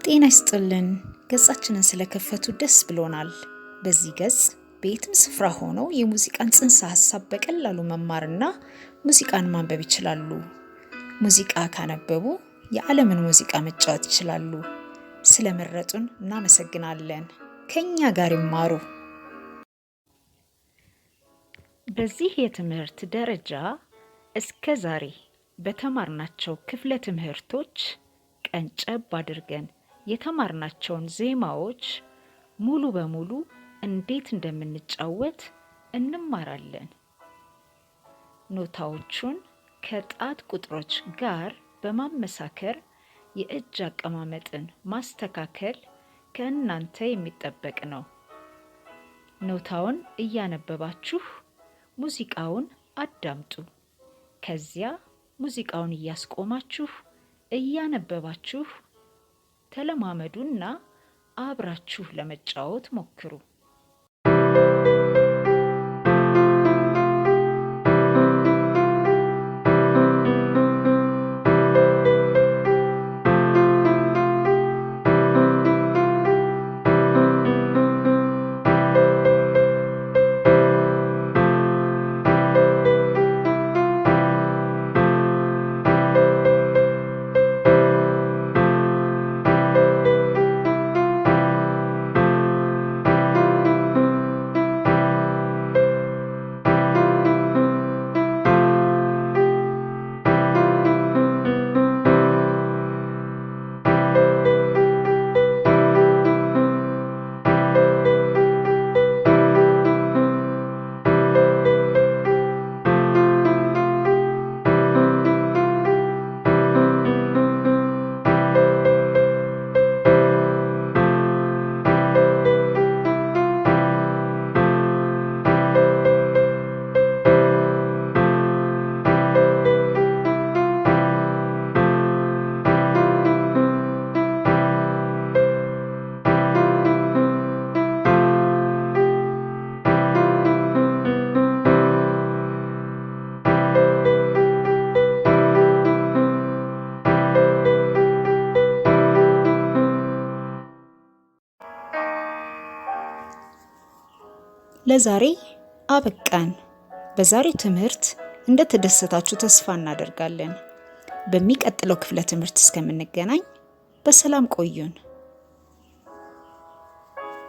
ጤና ይስጥልን። ገጻችንን ስለከፈቱ ደስ ብሎናል። በዚህ ገጽ በየትም ስፍራ ሆነው የሙዚቃን ጽንሰ ሐሳብ በቀላሉ መማርና ሙዚቃን ማንበብ ይችላሉ። ሙዚቃ ካነበቡ የዓለምን ሙዚቃ መጫወት ይችላሉ። ስለመረጡን እናመሰግናለን። ከኛ ጋር ይማሩ። በዚህ የትምህርት ደረጃ እስከ ዛሬ በተማርናቸው ክፍለ ትምህርቶች ቀንጨብ አድርገን የተማርናቸውን ዜማዎች ሙሉ በሙሉ እንዴት እንደምንጫወት እንማራለን። ኖታዎቹን ከጣት ቁጥሮች ጋር በማመሳከር የእጅ አቀማመጥን ማስተካከል ከእናንተ የሚጠበቅ ነው። ኖታውን እያነበባችሁ ሙዚቃውን አዳምጡ። ከዚያ ሙዚቃውን እያስቆማችሁ እያነበባችሁ ተለማመዱና አብራችሁ ለመጫወት ሞክሩ። ለዛሬ አበቃን። በዛሬው ትምህርት እንደተደሰታችሁ ተስፋ እናደርጋለን። በሚቀጥለው ክፍለ ትምህርት እስከምንገናኝ በሰላም ቆዩን።